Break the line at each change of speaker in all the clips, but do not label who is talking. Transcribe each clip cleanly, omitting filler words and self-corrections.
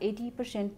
80%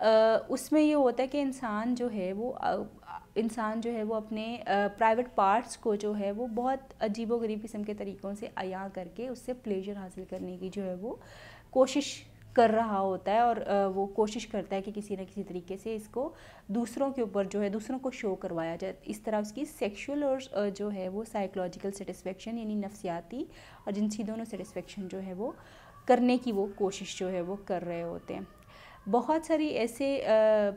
اس میں یہ ہوتا ہے کہ انسان جو ہے وہ اپنے پرائیویٹ پارٹس کو جو ہے وہ بہت عجیب و غریب قسم کے طریقوں سے عیاں کر کے اس سے پلیجر حاصل کرنے کی جو ہے وہ کوشش کر رہا ہوتا ہے، اور وہ کوشش کرتا ہے کہ کسی نہ کسی طریقے سے اس کو دوسروں کے اوپر جو ہے دوسروں کو شو کروایا جائے. اس طرح اس کی سیکشول اور جو ہے وہ سائیکولوجیکل سیٹسفیکشن یعنی نفسیاتی اور جنسی دونوں سیٹسفیکشن جو ہے وہ کرنے کی وہ کوشش جو ہے وہ کر رہے ہوتے ہیں. بہت ساری ایسے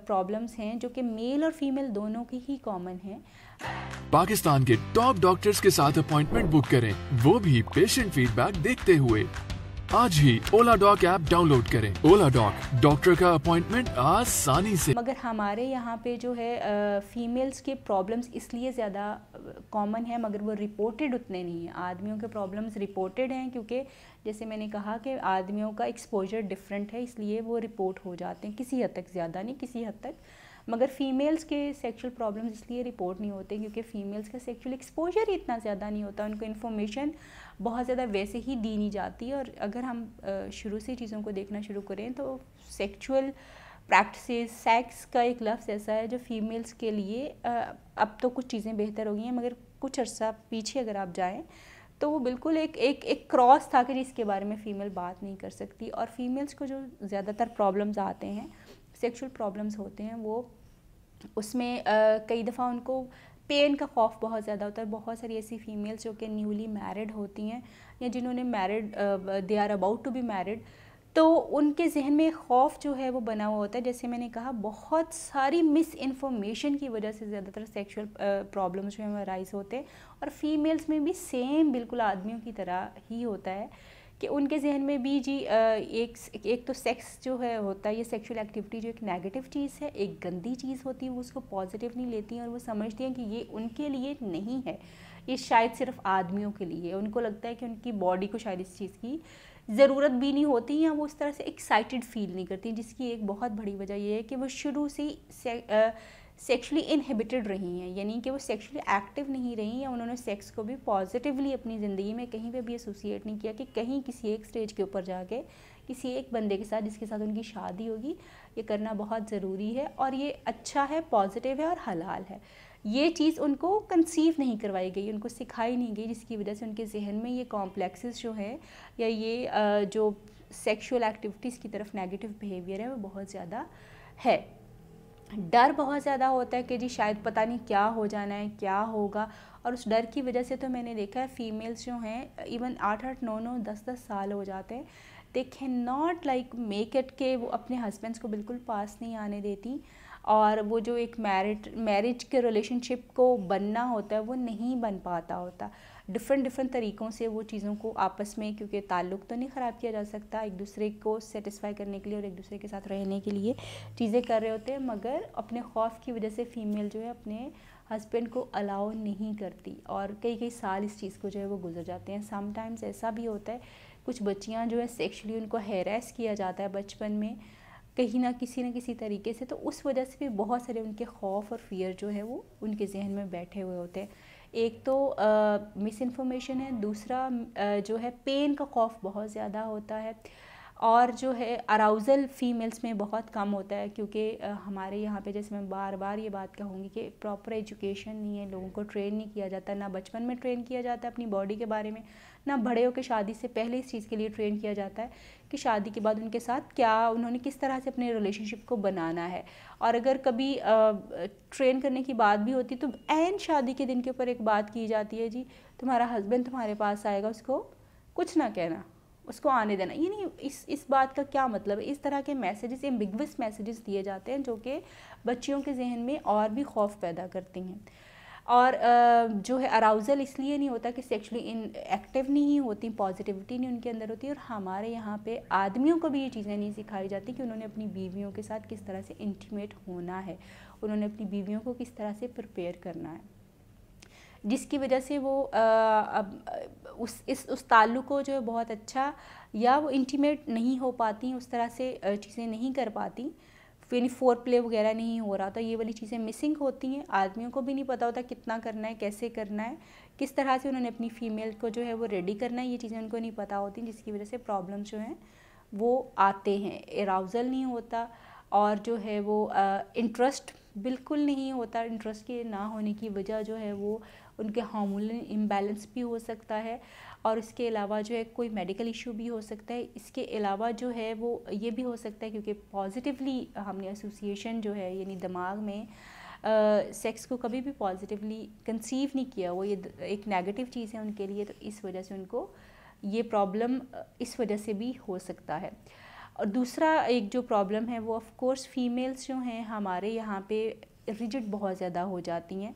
پرابلمس ہیں جو کہ میل اور فیمیل دونوں کی ہی کامن ہیں.
پاکستان کے ٹاپ ڈاکٹرز کے ساتھ اپوائنٹمنٹ بک کریں، وہ بھی پیشنٹ فیڈ بیک دیکھتے ہوئے. آج ہی اولا ڈاک ایپ ڈاؤن لوڈ کریں. اولا ڈاک، ڈاکٹر کا اپوائنٹمنٹ آسانی سے.
مگر ہمارے یہاں پہ جو ہے فیمیلز کے پرابلمس اس لیے زیادہ کامن ہیں مگر وہ رپورٹڈ اتنے نہیں ہیں. آدمیوں کے پرابلمس رپورٹڈ ہیں کیونکہ جیسے میں نے کہا کہ آدمیوں کا ایکسپوجر ڈفرینٹ ہے، اس لیے وہ رپورٹ ہو جاتے ہیں کسی حد تک، زیادہ نہیں کسی حد تک. مگر فیمیلز کے سیکشل پرابلمز اس لیے رپورٹ نہیں ہوتے کیونکہ فیمیلز کا سیکشل ایکسپوجر ہی اتنا زیادہ نہیں ہوتا، ان کو انفارمیشن بہت زیادہ ویسے ہی دی نہیں جاتی. اور اگر ہم شروع سے چیزوں کو دیکھنا شروع کریں تو سیکچول پریکٹسز، سیکس کا ایک لفظ ایسا ہے جو فیمیلز کے لیے اب تو کچھ چیزیں بہتر ہو گئی ہیں مگر کچھ عرصہ پیچھے اگر آپ جائیں تو وہ بالکل ایک کراس تھا کہ جس کے بارے میں فیمیل بات نہیں کر سکتی. اور فیمیلز کو جو زیادہ تر پرابلمز آتے ہیں، سیکشل پرابلمز ہوتے ہیں، وہ اس میں کئی دفعہ ان کو پین کا خوف بہت زیادہ ہوتا ہے. بہت ساری ایسی فیمیلز جو کہ نیولی میرڈ ہوتی ہیں یا جنہوں نے they are about to be married, تو ان کے ذہن میں خوف جو ہے وہ بنا ہوا ہوتا ہے. جیسے میں نے کہا بہت ساری مس انفارمیشن کی وجہ سے زیادہ تر سیکشل پرابلمز جو ہیں وہ رائز ہوتے ہیں. اور فیمیلز میں بھی سیم بالکل آدمیوں کی طرح ہی ہوتا ہے کہ ان کے ذہن میں بھی ایک تو سیکس جو ہے ہوتا ہے، یہ سیکشل ایکٹیویٹی جو ایک نیگیٹو چیز ہے، ایک گندی چیز ہوتی ہے، وہ اس کو پازیٹیو نہیں لیتی ہیں اور وہ سمجھتی ہیں کہ یہ ان کے لیے نہیں ہے، یہ شاید صرف آدمیوں کے لیے. ان کو لگتا ہے کہ ان کی باڈی کو شاید اس چیز کی ضرورت بھی نہیں ہوتی یا وہ اس طرح سے ایکسائٹیڈ فیل نہیں کرتی، جس کی ایک بہت بڑی وجہ یہ ہے کہ وہ شروع سے سیکشلی انہیبٹڈ رہی ہیں، یعنی کہ وہ سیکشلی ایکٹیو نہیں رہی یا انہوں نے سیکس کو بھی پازیٹیولی اپنی زندگی میں کہیں پہ بھی ایسوسیٹ نہیں کیا کہ کہیں کسی ایک سٹیج کے اوپر جا کے کسی ایک بندے کے ساتھ جس کے ساتھ ان کی شادی ہوگی یہ کرنا بہت ضروری ہے اور یہ اچھا ہے، پازیٹیو ہے اور حلال ہے. یہ چیز ان کو کنسیو نہیں کروائی گئی، ان کو سکھائی نہیں گئی، جس کی وجہ سے ان کے ذہن میں یہ کمپلیکسز جو ہیں یا یہ جو سیکشول ایکٹیویٹیز کی طرف نیگیٹو بیہیویئر ہے وہ بہت زیادہ ہے. ڈر بہت زیادہ ہوتا ہے کہ جی شاید پتہ نہیں کیا ہو جانا ہے، کیا ہوگا. اور اس ڈر کی وجہ سے تو میں نے دیکھا ہے فیمیلز جو ہیں ایون 8-8 9-9 10-10 سال ہو جاتے ہیں، they can not like make it کہ وہ اپنے ہسبینڈس کو بالکل پاس نہیں آنے دیتی، اور وہ جو ایک میرج کے ریلیشن شپ کو بننا ہوتا ہے وہ نہیں بن پاتا ہوتا. ڈفرینٹ طریقوں سے وہ چیزوں کو آپس میں، کیونکہ تعلق تو نہیں خراب کیا جا سکتا، ایک دوسرے کو سیٹسفائی کرنے کے لیے اور ایک دوسرے کے ساتھ رہنے کے لیے چیزیں کر رہے ہوتے ہیں، مگر اپنے خوف کی وجہ سے فیمیل جو ہے اپنے ہسبینڈ کو الاؤ نہیں کرتی اور کئی سال اس چیز کو جو ہے وہ گزر جاتے ہیں. سم ٹائمز ایسا بھی ہوتا ہے کچھ بچیاں جو ہے سیکشلی ان کو ہیریس کیا جاتا ہے بچپن میں کہیں نہ کسی طریقے سے، تو اس وجہ سے بھی بہت سارے ان کے خوف اور فیئر جو ہے وہ ان کے ذہن میں بیٹھے ہوئے ہوتے ہیں. ایک تو مس انفارمیشن ہے، دوسرا جو ہے پین کا خوف بہت زیادہ ہوتا ہے، اور جو ہے اراؤزل فیمیلز میں بہت کم ہوتا ہے کیونکہ ہمارے یہاں پہ جیسے میں بار بار یہ بات کہوں گی کہ پراپر ایجوکیشن نہیں ہے، لوگوں کو ٹرین نہیں کیا جاتا، نہ بچپن میں ٹرین کیا جاتا ہے اپنی باڈی کے بارے میں، نہ بڑے ہو کے شادی سے پہلے اس چیز کے لیے ٹرین کیا جاتا ہے کہ شادی کے بعد ان کے ساتھ کیا انہوں نے کس طرح سے اپنے ریلیشن شپ کو بنانا ہے. اور اگر کبھی ٹرین کرنے کی بات بھی ہوتی تو عین شادی کے دن کے اوپر ایک بات کی جاتی ہے، جی تمہارا ہسبینڈ تمہارے پاس آئے گا، اس کو کچھ نہ کہنا، اس کو آنے دینا. یعنی اس بات کا کیا مطلب ہے؟ اس طرح کے میسیجز، ایمبیگوس میسیجز دیے جاتے ہیں جو کہ بچیوں کے ذہن میں اور بھی خوف پیدا کرتی ہیں. اور جو ہے اراؤزل اس لیے نہیں ہوتا کہ سیکشلی ایکٹیو نہیں ہوتی، پازیٹیوٹی نہیں ان کے اندر ہوتی. اور ہمارے یہاں پہ آدمیوں کو بھی یہ چیزیں نہیں سکھائی جاتی کہ انہوں نے اپنی بیویوں کے ساتھ کس طرح سے انٹیمیٹ ہونا ہے، انہوں نے اپنی بیویوں کو کس طرح سے پریپیئر کرنا ہے، جس کی وجہ سے وہ اس تعلق کو جو ہے بہت اچھا یا وہ انٹیمیٹ نہیں ہو پاتی، اس طرح سے چیزیں نہیں کر پاتی، یعنی فور پلے وغیرہ نہیں ہو رہا. تو یہ والی چیزیں مسنگ ہوتی ہیں. آدمیوں کو بھی نہیں پتہ ہوتا کتنا کرنا ہے، کیسے کرنا ہے، کس طرح سے انہوں نے اپنی فیمیل کو جو ہے وہ ریڈی کرنا ہے، یہ چیزیں ان کو نہیں پتہ ہوتی، جس کی وجہ سے پرابلمس جو ہیں وہ آتے ہیں. اراؤزل نہیں ہوتا، اور جو ہے وہ انٹرسٹ بالکل نہیں ہوتا. انٹرسٹ کے نہ ہونے کی وجہ جو ہے وہ ان کے ہارمونل امبیلنس بھی ہو سکتا ہے, اور اس کے علاوہ جو ہے کوئی میڈیکل ایشو بھی ہو سکتا ہے. اس کے علاوہ جو ہے وہ یہ بھی ہو سکتا ہے کیونکہ پازیٹیولی ہم نے ایسوسیشن جو ہے یعنی دماغ میں سیکس کو کبھی بھی پازیٹیولی کنسیو نہیں کیا, وہ یہ ایک نیگیٹو چیز ہے ان کے لیے, تو اس وجہ سے ان کو یہ پرابلم اس وجہ سے بھی ہو سکتا ہے. اور دوسرا ایک جو پرابلم ہے وہ آف کورس فیمیلز جو ہیں ہمارے یہاں پہ ریجڈ بہت زیادہ ہو جاتی ہیں.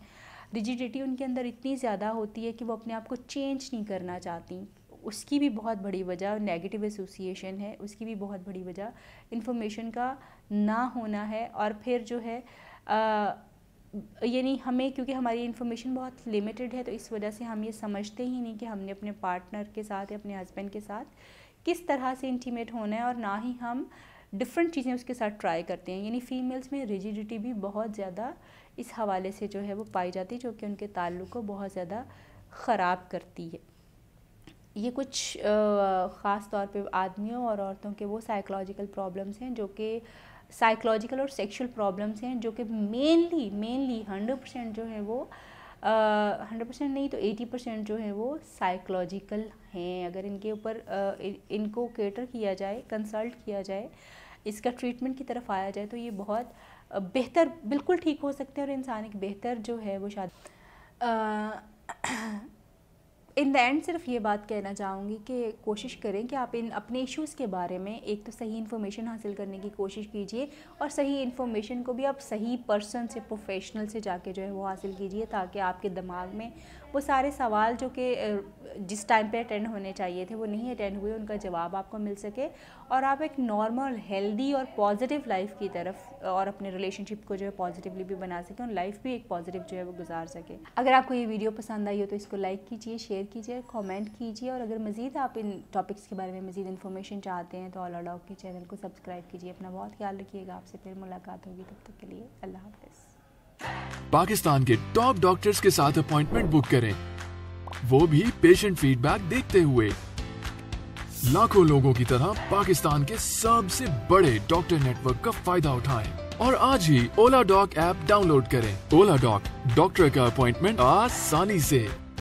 ریجیڈیٹی ان کے اندر اتنی زیادہ ہوتی ہے کہ وہ اپنے آپ کو چینج نہیں کرنا چاہتی. اس کی بھی بہت بڑی وجہ نیگیٹو ایسوسیشن ہے, اس کی بھی بہت بڑی وجہ انفارمیشن کا نہ ہونا ہے. اور پھر جو ہے یعنی ہمیں کیونکہ ہماری انفارمیشن بہت لیمیٹڈ ہے تو اس وجہ سے ہم یہ سمجھتے ہی نہیں کہ ہم نے اپنے پارٹنر کے ساتھ یا اپنے ہسبینڈ کے ساتھ کس طرح سے انٹیمیٹ ہونا ہے, اور نہ ہی ہم ڈفرینٹ چیزیں اس کے ساتھ ٹرائی کرتے ہیں. یعنی فیمیلز میں ریجیڈیٹی بھی بہت زیادہ اس حوالے سے جو ہے وہ پائی جاتی ہے, جو کہ ان کے تعلق کو بہت زیادہ خراب کرتی ہے. یہ کچھ خاص طور پہ آدمیوں اور عورتوں کے وہ سائیکولوجیکل پرابلمس ہیں جو کہ سائیکولوجیکل اور سیکشل پرابلمس ہیں, جو کہ مینلی 100% جو ہے وہ 100% نہیں تو 80% جو ہے وہ سائیکولوجیکل ہیں. اگر ان کے اوپر ان کو کیٹر کیا جائے, کنسلٹ کیا جائے, اس کا ٹریٹمنٹ کی طرف آیا جائے تو یہ بہت بہتر بالکل ٹھیک ہو سکتے ہیں, اور انسان ایک بہتر جو ہے وہ ان دا اینڈ صرف یہ بات کہنا چاہوں گی کہ کوشش کریں کہ آپ اپنے ایشوز کے بارے میں ایک تو صحیح انفارمیشن حاصل کرنے کی کوشش کیجیے, اور صحیح انفارمیشن کو بھی آپ صحیح پرسن سے, پروفیشنل سے جا کے جو ہے وہ حاصل کیجیے, تاکہ آپ کے دماغ میں وہ سارے سوال جو کہ جس ٹائم پہ اٹینڈ ہونے چاہیے تھے وہ نہیں اٹینڈ ہوئے, ان کا جواب آپ کو مل سکے, اور آپ ایک نارمل ہیلدی اور پازیٹیو لائف کی طرف اور اپنے ریلیشن شپ کو جو ہے پازیٹیولی بھی بنا سکیں, اور لائف بھی ایک پازیٹیو جو ہے وہ گزار سکیں. اگر آپ کو یہ ویڈیو پسند آئی ہو تو اس کو لائک کیجیے, شیئر کیجیے, کامنٹ کیجیے, اور اگر مزید آپ ان ٹاپکس کے بارے میں مزید انفارمیشن چاہتے ہیں تو اولا ڈاگ کے چینل کو سبسکرائب کیجیے. اپنا بہت خیال رکھیے گا, آپ سے پھر ملاقات ہوگی, تب تک کے لیے اللہ حافظ.
پاکستان کے ٹاپ ڈاکٹرز کے ساتھ اپوائنٹمنٹ بک کریں, وہ بھی پیشنٹ فیڈ بیک دیکھتے ہوئے. لاکھوں لوگوں کی طرح پاکستان کے سب سے بڑے ڈاکٹر نیٹ ورک کا فائدہ اٹھائیں اور آج ہی اولا ڈاک ایپ ڈاؤن لوڈ کریں. اولا ڈاک, ڈاکٹر کا اپوائنٹمنٹ آسانی سے.